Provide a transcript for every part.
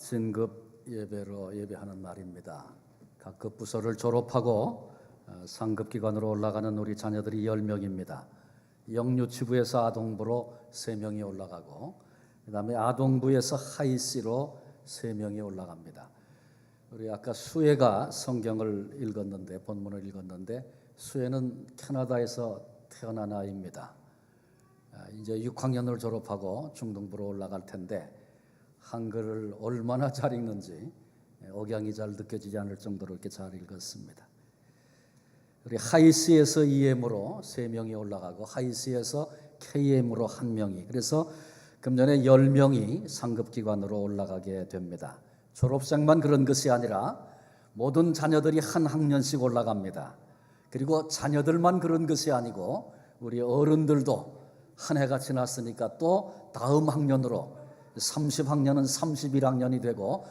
진급 예배로 예배하는 날입니다. 각급 부서를 졸업하고 상급기관으로 올라가는 우리 자녀들이 10명입니다. 영유치부에서 아동부로 3명이 올라가고 그 다음에 아동부에서 하이씨로 3명이 올라갑니다. 우리 아까 수혜가 성경을 읽었는데, 본문을 읽었는데, 수혜는 캐나다에서 태어난 아이입니다. 이제 6학년을 졸업하고 중등부로 올라갈 텐데 한글을 얼마나 잘 읽는지 억양이 잘 느껴지지 않을 정도로 이렇게 잘 읽었습니다. 우리 하이씨에서 EM으로 3명이 올라가고 하이씨에서 KM으로 1명이, 그래서 금년에 10명이 상급기관으로 올라가게 됩니다. 졸업생만 그런 것이 아니라 모든 자녀들이 한 학년씩 올라갑니다. 그리고 자녀들만 그런 것이 아니고 우리 어른들도 한 해가 지났으니까 또 다음 학년으로 30학년은 31학년이 되고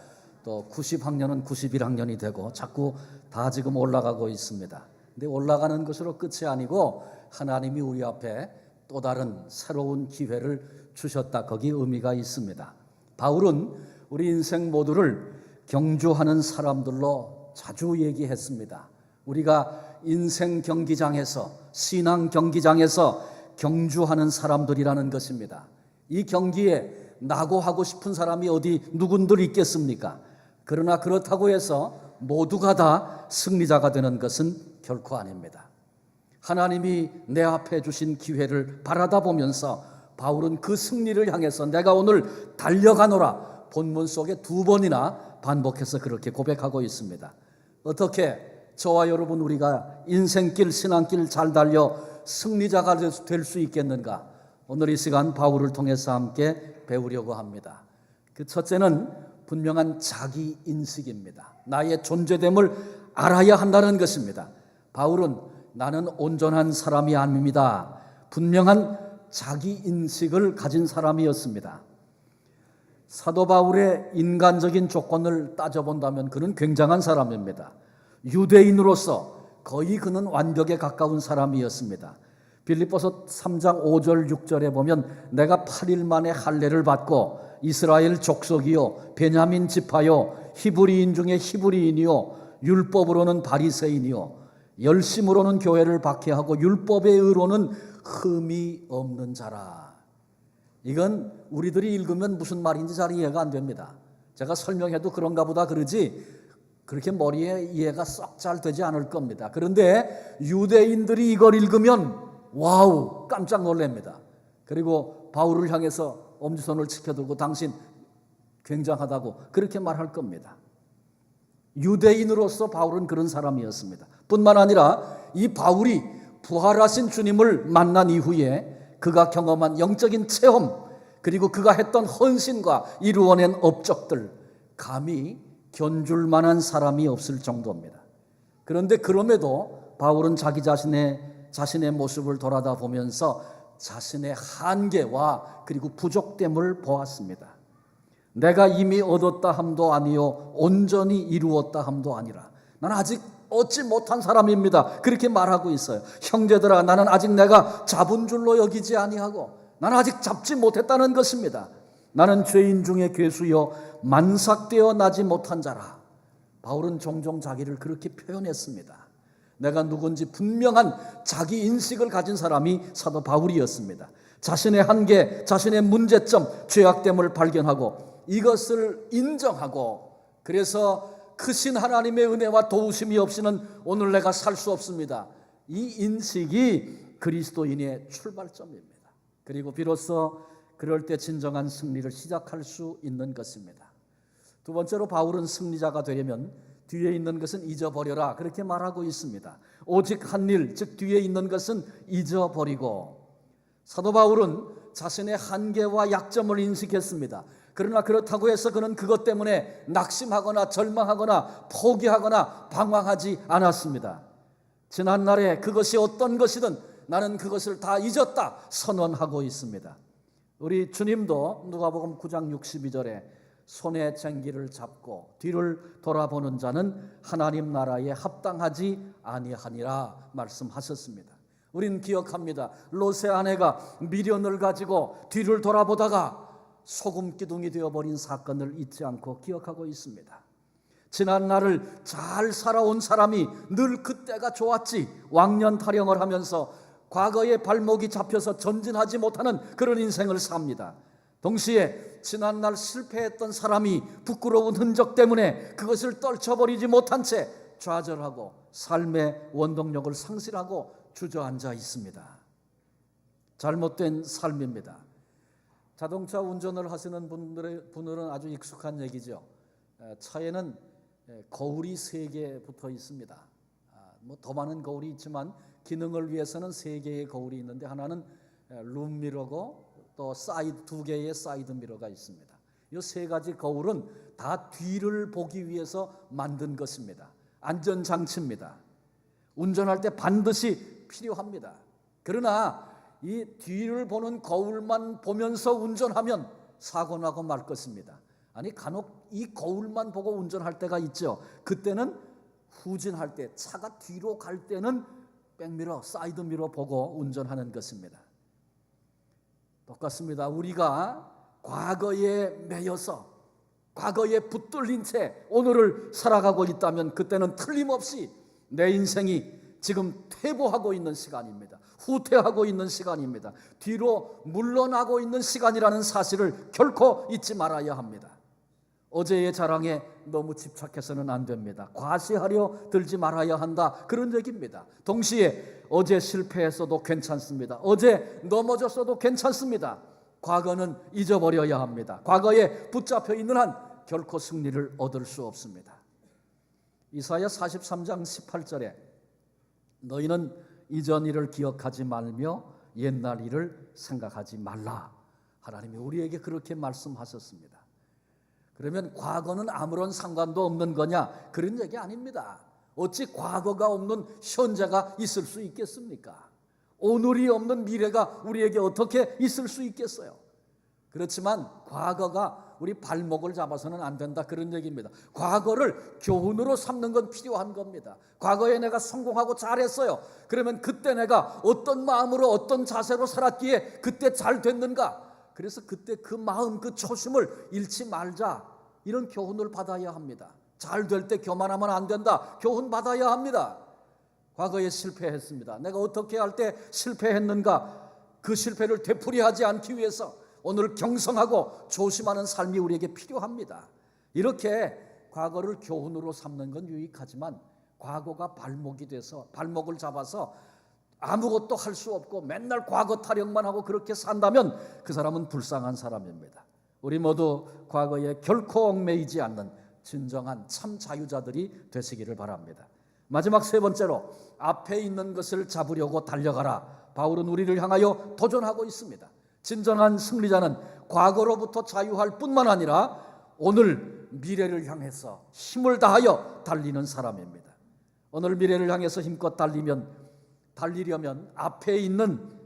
또 90학년은 91학년이 되고 자꾸 다 지금 올라가고 있습니다. 근데 올라가는 것으로 끝이 아니고 하나님이 우리 앞에 또 다른 새로운 기회를 주셨다. 거기 의미가 있습니다. 바울은 우리 인생 모두를 경주하는 사람들로 자주 얘기했습니다. 우리가 인생 경기장에서, 신앙 경기장에서 경주하는 사람들이라는 것입니다. 이 경기에 낙오하고 싶은 사람이 어디 누군들 있겠습니까? 그러나 그렇다고 해서 모두가 다 승리자가 되는 것은 결코 아닙니다. 하나님이 내 앞에 주신 기회를 바라다 보면서 바울은 그 승리를 향해서 내가 오늘 달려가노라 본문 속에 2번이나 반복해서 그렇게 고백하고 있습니다. 어떻게 저와 여러분 우리가 인생길, 신앙길 잘 달려 승리자가 될 수 있겠는가? 오늘 이 시간 바울을 통해서 함께 배우려고 합니다. 그 첫째는 분명한 자기 인식입니다. 나의 존재됨을 알아야 한다는 것입니다. 바울은 나는 온전한 사람이 아닙니다. 분명한 자기 인식을 가진 사람이었습니다. 사도 바울의 인간적인 조건을 따져본다면 그는 굉장한 사람입니다. 유대인으로서 거의 그는 완벽에 가까운 사람이었습니다. 빌립보서 3장 5절 6절에 보면 내가 8일 만에 할례를 받고 이스라엘 족속이요 베냐민 지파요 히브리인 중에 히브리인이요 율법으로는 바리새인이요 열심으로는 교회를 박해하고 율법의 의로는 흠이 없는 자라. 이건 우리들이 읽으면 무슨 말인지 잘 이해가 안 됩니다. 제가 설명해도 그런가 보다 그러지 그렇게 머리에 이해가 썩 잘 되지 않을 겁니다. 그런데 유대인들이 이걸 읽으면 와우 깜짝 놀랍니다. 그리고 바울을 향해서 엄지손을 치켜들고 당신 굉장하다고 그렇게 말할 겁니다. 유대인으로서 바울은 그런 사람이었습니다. 뿐만 아니라 이 바울이 부활하신 주님을 만난 이후에 그가 경험한 영적인 체험, 그리고 그가 했던 헌신과 이루어낸 업적들 감히 견줄 만한 사람이 없을 정도입니다. 그런데 그럼에도 바울은 자기 자신의 모습을 돌아다 보면서 자신의 한계와 그리고 부족됨을 보았습니다. 내가 이미 얻었다 함도 아니요 온전히 이루었다 함도 아니라 나는 아직 얻지 못한 사람입니다. 그렇게 말하고 있어요. 형제들아 나는 아직 내가 잡은 줄로 여기지 아니하고 나는 아직 잡지 못했다는 것입니다. 나는 죄인 중에 괴수여 만삭되어 나지 못한 자라. 바울은 종종 자기를 그렇게 표현했습니다. 내가 누군지 분명한 자기 인식을 가진 사람이 사도 바울이었습니다. 자신의 한계, 자신의 문제점, 죄악됨을 발견하고 이것을 인정하고 그래서 크신 하나님의 은혜와 도우심이 없이는 오늘 내가 살 수 없습니다. 이 인식이 그리스도인의 출발점입니다. 그리고 비로소 그럴 때 진정한 승리를 시작할 수 있는 것입니다. 두 번째로 바울은 승리자가 되려면 뒤에 있는 것은 잊어버려라 그렇게 말하고 있습니다. 오직 한 일, 즉 뒤에 있는 것은 잊어버리고. 사도 바울은 자신의 한계와 약점을 인식했습니다. 그러나 그렇다고 해서 그는 그것 때문에 낙심하거나 절망하거나 포기하거나 방황하지 않았습니다. 지난날에 그것이 어떤 것이든 나는 그것을 다 잊었다 선언하고 있습니다. 우리 주님도 누가복음 9장 62절에 손에 쟁기를 잡고 뒤를 돌아보는 자는 하나님 나라에 합당하지 아니하니라 말씀하셨습니다. 우린 기억합니다. 롯의 아내가 미련을 가지고 뒤를 돌아보다가 소금 기둥이 되어버린 사건을 잊지 않고 기억하고 있습니다. 지난 날을 잘 살아온 사람이 늘 그때가 좋았지 왕년 타령을 하면서 과거의 발목이 잡혀서 전진하지 못하는 그런 인생을 삽니다. 동시에 지난날 실패했던 사람이 부끄러운 흔적 때문에 그것을 떨쳐버리지 못한 채 좌절하고 삶의 원동력을 상실하고 주저앉아 있습니다. 잘못된 삶입니다. 자동차 운전을 하시는 분들은 아주 익숙한 얘기죠. 차에는 거울이 3개 붙어 있습니다. 더 많은 거울이 있지만 기능을 위해서는 3개의 거울이 있는데 하나는 룸미러고 또 2개의 사이드 미러가 있습니다. 이 3가지 거울은 다 뒤를 보기 위해서 만든 것입니다. 안전장치입니다. 운전할 때 반드시 필요합니다. 그러나 이 뒤를 보는 거울만 보면서 운전하면 사고 나고 말 것입니다. 아니 간혹 이 거울만 보고 운전할 때가 있죠. 그때는 후진할 때 차가 뒤로 갈 때는 백미러, 사이드 미러 보고 운전하는 것입니다. 똑같습니다. 우리가 과거에 매여서 과거에 붙들린 채 오늘을 살아가고 있다면 그때는 틀림없이 내 인생이 지금 퇴보하고 있는 시간입니다. 후퇴하고 있는 시간입니다. 뒤로 물러나고 있는 시간이라는 사실을 결코 잊지 말아야 합니다. 어제의 자랑에 너무 집착해서는 안 됩니다. 과시하려 들지 말아야 한다, 그런 얘기입니다. 동시에 어제 실패했어도 괜찮습니다. 어제 넘어졌어도 괜찮습니다. 과거는 잊어버려야 합니다. 과거에 붙잡혀 있는 한 결코 승리를 얻을 수 없습니다. 이사야 43장 18절에 너희는 이전 일을 기억하지 말며 옛날 일을 생각하지 말라, 하나님이 우리에게 그렇게 말씀하셨습니다. 그러면 과거는 아무런 상관도 없는 거냐? 그런 얘기 아닙니다. 어찌 과거가 없는 현재가 있을 수 있겠습니까? 오늘이 없는 미래가 우리에게 어떻게 있을 수 있겠어요? 그렇지만 과거가 우리 발목을 잡아서는 안 된다, 그런 얘기입니다. 과거를 교훈으로 삼는 건 필요한 겁니다. 과거에 내가 성공하고 잘했어요. 그러면 그때 내가 어떤 마음으로 어떤 자세로 살았기에 그때 잘 됐는가? 그래서 그때 그 마음, 그 초심을 잃지 말자, 이런 교훈을 받아야 합니다. 잘 될 때 교만하면 안 된다, 교훈 받아야 합니다. 과거에 실패했습니다. 내가 어떻게 할 때 실패했는가? 그 실패를 되풀이하지 않기 위해서 오늘 경성하고 조심하는 삶이 우리에게 필요합니다. 이렇게 과거를 교훈으로 삼는 건 유익하지만 과거가 발목이 돼서 발목을 잡아서 아무것도 할 수 없고 맨날 과거 타령만 하고 그렇게 산다면 그 사람은 불쌍한 사람입니다. 우리 모두 과거에 결코 얽매이지 않는 진정한 참 자유자들이 되시기를 바랍니다. 마지막 3번째로 앞에 있는 것을 잡으려고 달려가라. 바울은 우리를 향하여 도전하고 있습니다. 진정한 승리자는 과거로부터 자유할 뿐만 아니라 오늘 미래를 향해서 힘을 다하여 달리는 사람입니다. 오늘 미래를 향해서 힘껏 달리려면 앞에 있는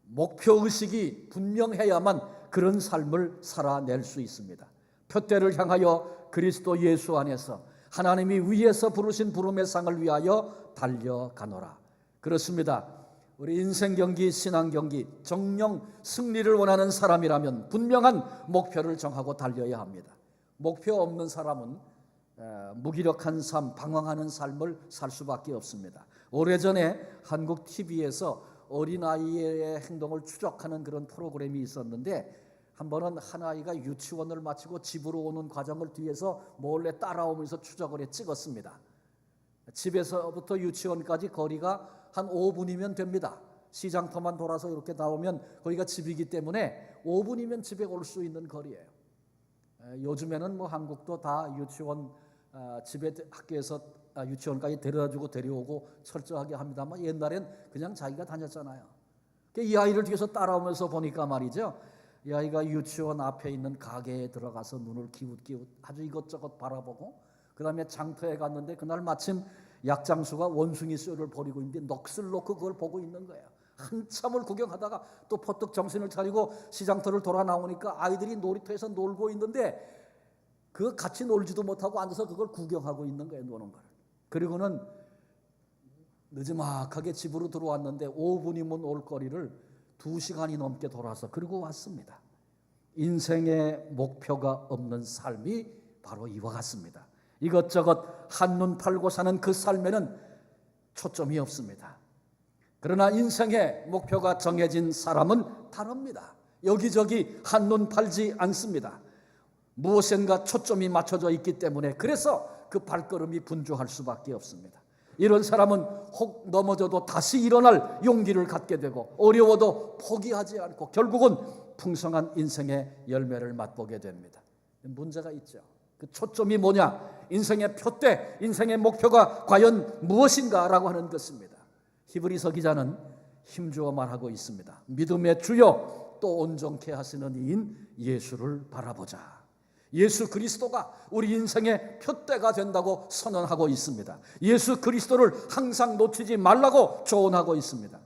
목표의식이 분명해야만 그런 삶을 살아낼 수 있습니다. 표대를 향하여 그리스도 예수 안에서 하나님이 위에서 부르신 부름의 상을 위하여 달려가노라. 그렇습니다. 우리 인생 경기, 신앙 경기, 정령 승리를 원하는 사람이라면 분명한 목표를 정하고 달려야 합니다. 목표 없는 사람은 무기력한 삶, 방황하는 삶을 살 수밖에 없습니다. 오래전에 한국 TV에서 어린아이의 행동을 추적하는 그런 프로그램이 있었는데 한 번은 한 아이가 유치원을 마치고 집으로 오는 과정을 뒤에서 몰래 따라오면서 추적을 해 찍었습니다. 집에서부터 유치원까지 거리가 한 5분이면 됩니다. 시장터만 돌아서 이렇게 나오면 거기가 집이기 때문에 5분이면 집에 올 수 있는 거리예요. 요즘에는 뭐 한국도 다 유치원 집에 학교에서 유치원까지 데려다주고 데려오고 철저하게 합니다만 옛날엔 그냥 자기가 다녔잖아요. 이 아이를 뒤에서 따라오면서 보니까 말이죠, 이 아이가 유치원 앞에 있는 가게에 들어가서 눈을 기웃기웃 아주 이것저것 바라보고, 그 다음에 장터에 갔는데 그날 마침 약장수가 원숭이 쇠를 버리고 있는데 넋을 놓고 그걸 보고 있는 거예요. 한참을 구경하다가 또 퍼뜩 정신을 차리고 시장터를 돌아 나오니까 아이들이 놀이터에서 놀고 있는데 그거 같이 놀지도 못하고 앉아서 그걸 구경하고 있는 거예요, 노는 걸. 그리고는 늦지막하게 집으로 들어왔는데 5분이면 올 거리를 2시간이 넘게 돌아서 그리고 왔습니다. 인생의 목표가 없는 삶이 바로 이와 같습니다. 이것저것 한눈 팔고 사는 그 삶에는 초점이 없습니다. 그러나 인생의 목표가 정해진 사람은 다릅니다. 여기저기 한눈 팔지 않습니다. 무엇인가 초점이 맞춰져 있기 때문에 그래서 그 발걸음이 분주할 수밖에 없습니다. 이런 사람은 혹 넘어져도 다시 일어날 용기를 갖게 되고 어려워도 포기하지 않고 결국은 풍성한 인생의 열매를 맛보게 됩니다. 문제가 있죠. 그 초점이 뭐냐? 인생의 표대, 인생의 목표가 과연 무엇인가라고 하는 것입니다. 히브리서 기자는 힘주어 말하고 있습니다. 믿음의 주요 또 온전케 하시는 이인 예수를 바라보자. 예수 그리스도가 우리 인생의 표대가 된다고 선언하고 있습니다. 예수 그리스도를 항상 놓치지 말라고 조언하고 있습니다.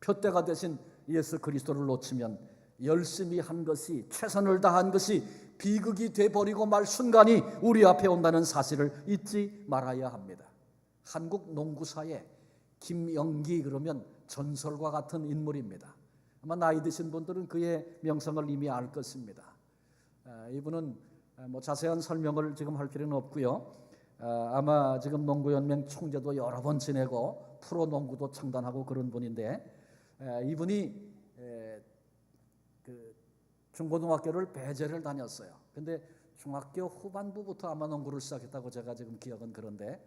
표대가 되신 예수 그리스도를 놓치면 열심히 한 것이, 최선을 다한 것이 비극이 돼버리고 말 순간이 우리 앞에 온다는 사실을 잊지 말아야 합니다. 한국 농구사에 김영기 그러면 전설과 같은 인물입니다. 아마 나이 드신 분들은 그의 명성을 이미 알 것입니다. 이분은 자세한 설명을 지금 할 필요는 없고요. 아마 지금 농구연맹 총재도 여러 번 지내고 프로농구도 창단하고 그런 분인데, 이분이 그 중고등학교를 배제를 다녔어요. 근데 중학교 후반부부터 아마 농구를 시작했다고 제가 지금 기억은 그런데,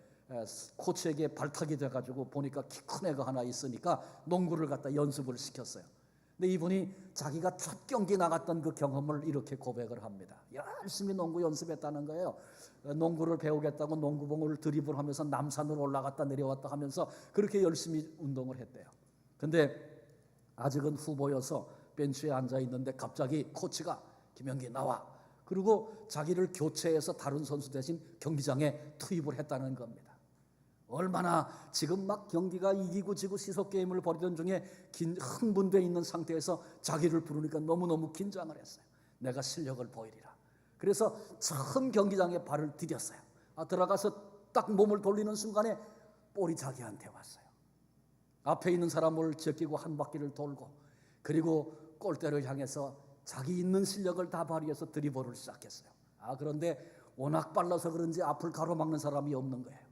코치에게 발탁이 돼가지고 보니까 키 큰 애가 하나 있으니까 농구를 갖다 연습을 시켰어요. 근데 이분이 자기가 첫 경기 나갔던 그 경험을 이렇게 고백을 합니다. 열심히 농구 연습했다는 거예요. 농구를 배우겠다고 농구공을 드리블하면서 남산으로 올라갔다 내려왔다 하면서 그렇게 열심히 운동을 했대요. 근데 아직은 후보여서 벤치에 앉아 있는데 갑자기 코치가 김영기 나와. 그리고 자기를 교체해서 다른 선수 대신 경기장에 투입을 했다는 겁니다. 얼마나 지금 막 경기가 이기고 지고 시속 게임을 벌이던 중에 흥분되어 있는 상태에서 자기를 부르니까 너무너무 긴장을 했어요. 내가 실력을 보이리라. 그래서 처음 경기장에 발을 디뎠어요. 들어가서 딱 몸을 돌리는 순간에 볼이 자기한테 왔어요. 앞에 있는 사람을 제끼고 한 바퀴를 돌고 그리고 골대를 향해서 자기 있는 실력을 다 발휘해서 드리블을 시작했어요. 그런데 워낙 빨라서 그런지 앞을 가로막는 사람이 없는 거예요.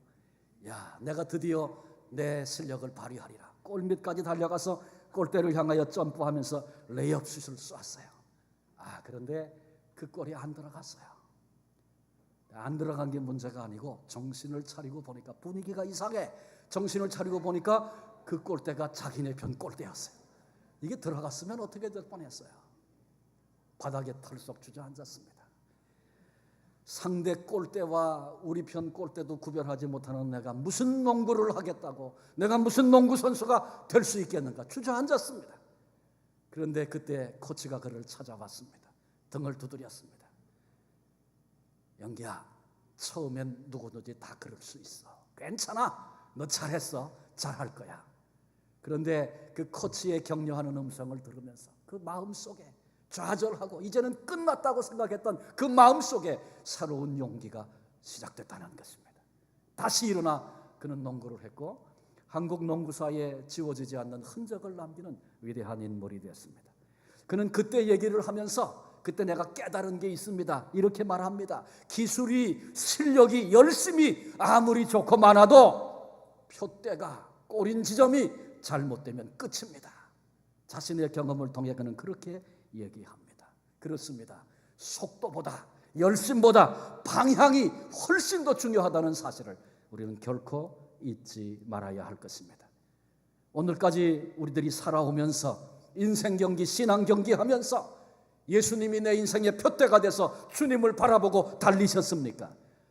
야, 내가 드디어 내 실력을 발휘하리라. 골밑까지 달려가서 골대를 향하여 점프하면서 레이업 슛을 쐈어요. 그런데 그 골이 안 들어갔어요. 안 들어간 게 문제가 아니고 정신을 차리고 보니까 분위기가 이상해. 정신을 차리고 보니까 그 골대가 자기네 편 골대였어요. 이게 들어갔으면 어떻게 될 뻔했어요. 바닥에 털썩 주저앉았습니다. 상대 골대와 우리 편 골대도 구별하지 못하는 내가 무슨 농구를 하겠다고, 내가 무슨 농구 선수가 될 수 있겠는가 주저앉았습니다. 그런데 그때 코치가 그를 찾아왔습니다. 등을 두드렸습니다. 영기야, 처음엔 누구든지 다 그럴 수 있어. 괜찮아. 너 잘했어. 잘할 거야. 그런데 그 코치의 격려하는 음성을 들으면서 그 마음속에 좌절하고 이제는 끝났다고 생각했던 그 마음속에 새로운 용기가 시작됐다는 것입니다. 다시 일어나 그는 농구를 했고 한국 농구사에 지워지지 않는 흔적을 남기는 위대한 인물이 되었습니다. 그는 그때 얘기를 하면서 그때 내가 깨달은 게 있습니다. 이렇게 말합니다. 기술이, 실력이 열심히 아무리 좋고 많아도 표대가, 꼬린 지점이 잘못되면 끝입니다. 자신의 경험을 통해 그는 그렇게 얘기합니다. 그렇습니다. 속도보다, 열심보다 방향이 훨씬 더 중요하다는 사실을 우리는 결코 잊지 말아야 할 것입니다. 오늘까지 우리들이 살아오면서 인생 경기, 신앙 경기 하면서 예수님이 내 인생의 표대가 돼서 주님을 바라보고 달리셨습니까?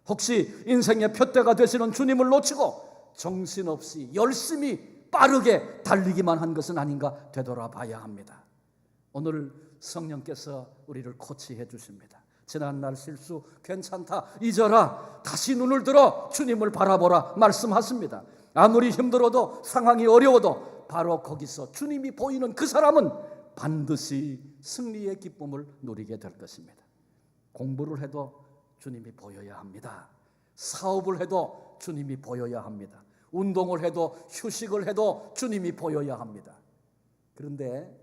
혹시 인생의 표대가 되시는 주님을 놓치고 정신없이 열심히 빠르게 달리기만 한 것은 아닌가 되돌아봐야 합니다. 오늘 성령께서 우리를 코치해 주십니다. 지난날 실수 괜찮다, 잊어라, 다시 눈을 들어 주님을 바라보라 말씀하십니다. 아무리 힘들어도 상황이 어려워도 바로 거기서 주님이 보이는 그 사람은 반드시 승리의 기쁨을 누리게 될 것입니다. 공부를 해도 주님이 보여야 합니다. 사업을 해도 주님이 보여야 합니다. 운동을 해도 휴식을 해도 주님이 보여야 합니다. 그런데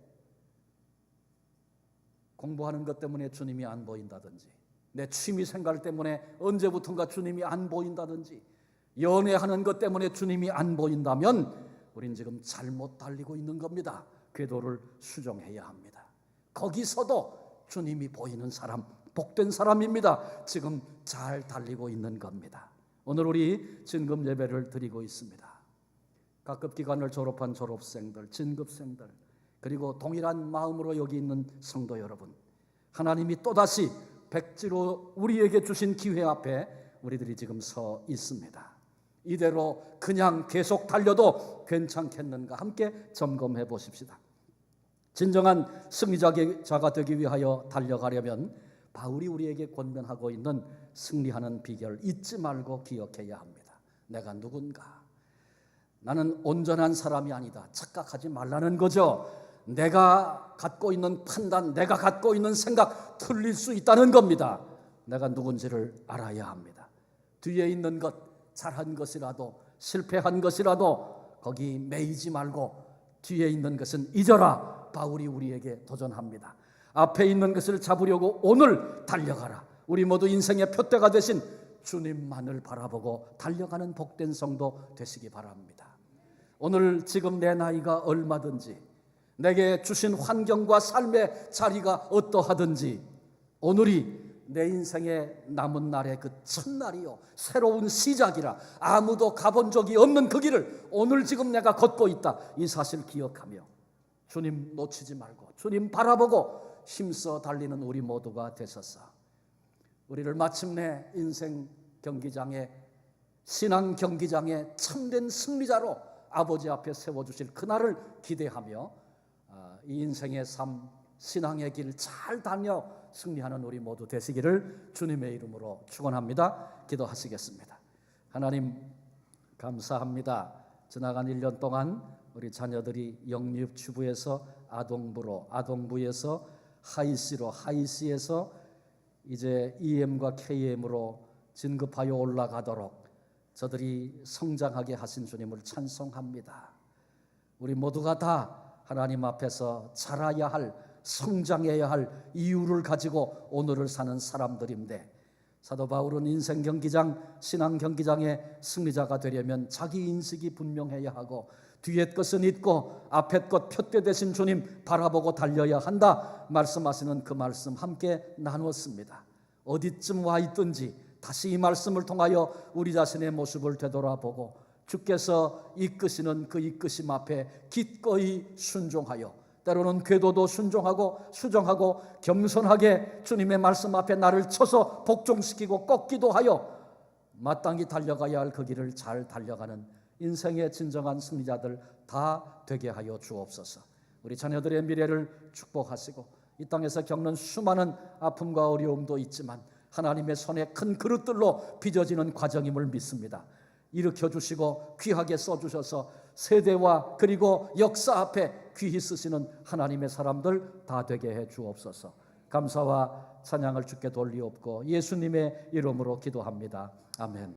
공부하는 것 때문에 주님이 안 보인다든지, 내 취미 생활 때문에 언제부턴가 주님이 안 보인다든지, 연애하는 것 때문에 주님이 안 보인다면 우린 지금 잘못 달리고 있는 겁니다. 궤도를 수정해야 합니다. 거기서도 주님이 보이는 사람, 복된 사람입니다. 지금 잘 달리고 있는 겁니다. 오늘 우리 진급 예배를 드리고 있습니다. 각급 기관을 졸업한 졸업생들, 진급생들, 그리고 동일한 마음으로 여기 있는 성도 여러분, 하나님이 또다시 백지로 우리에게 주신 기회 앞에 우리들이 지금 서 있습니다. 이대로 그냥 계속 달려도 괜찮겠는가? 함께 점검해 보십시다. 진정한 승리자가 되기 위하여 달려가려면 바울이 우리에게 권면하고 있는 승리하는 비결 잊지 말고 기억해야 합니다. 내가 누군가? 나는 온전한 사람이 아니다. 착각하지 말라는 거죠. 내가 갖고 있는 판단, 내가 갖고 있는 생각 틀릴 수 있다는 겁니다. 내가 누군지를 알아야 합니다. 뒤에 있는 것, 잘한 것이라도 실패한 것이라도 거기 매이지 말고 뒤에 있는 것은 잊어라. 바울이 우리에게 도전합니다. 앞에 있는 것을 잡으려고 오늘 달려가라. 우리 모두 인생의 표대가 되신 주님만을 바라보고 달려가는 복된 성도 되시기 바랍니다. 오늘 지금 내 나이가 얼마든지, 내게 주신 환경과 삶의 자리가 어떠하든지, 오늘이 내 인생의 남은 날의 그 첫날이요, 새로운 시작이라. 아무도 가본 적이 없는 그 길을 오늘 지금 내가 걷고 있다. 이 사실 기억하며 주님 놓치지 말고 주님 바라보고 힘써 달리는 우리 모두가 되소서. 우리를 마침내 인생 경기장에, 신앙 경기장에 참된 승리자로 아버지 앞에 세워주실 그날을 기대하며 이 인생의 삶, 신앙의 길 잘 다녀 승리하는 우리 모두 되시기를 주님의 이름으로 축원합니다. 기도하시겠습니다. 하나님 감사합니다. 지나간 1년 동안 우리 자녀들이 영육주부에서 아동부로, 아동부에서 하이씨로, 하이씨에서 이제 EM과 KM으로 진급하여 올라가도록 저들이 성장하게 하신 주님을 찬송합니다. 우리 모두가 다 하나님 앞에서 자라야 할, 성장해야 할 이유를 가지고 오늘을 사는 사람들인데, 사도 바울은 인생 경기장, 신앙 경기장의 승리자가 되려면 자기 인식이 분명해야 하고 뒤에 것은 잊고 앞에 것 표대 되신 주님 바라보고 달려야 한다 말씀하시는 그 말씀 함께 나눴습니다. 어디쯤 와 있든지 다시 이 말씀을 통하여 우리 자신의 모습을 되돌아보고 주께서 이끄시는 그 이끄심 앞에 기꺼이 순종하여, 때로는 궤도도 순종하고 수정하고 겸손하게 주님의 말씀 앞에 나를 쳐서 복종시키고 꺾기도 하여 마땅히 달려가야 할 그 길을 잘 달려가는 인생의 진정한 승리자들 다 되게 하여 주옵소서. 우리 자녀들의 미래를 축복하시고 이 땅에서 겪는 수많은 아픔과 어려움도 있지만 하나님의 손에 큰 그릇들로 빚어지는 과정임을 믿습니다. 일으켜주시고 귀하게 써주셔서 세대와 그리고 역사 앞에 귀히 쓰시는 하나님의 사람들 다 되게 해 주옵소서. 감사와 찬양을 주께 돌리옵고 예수님의 이름으로 기도합니다. 아멘.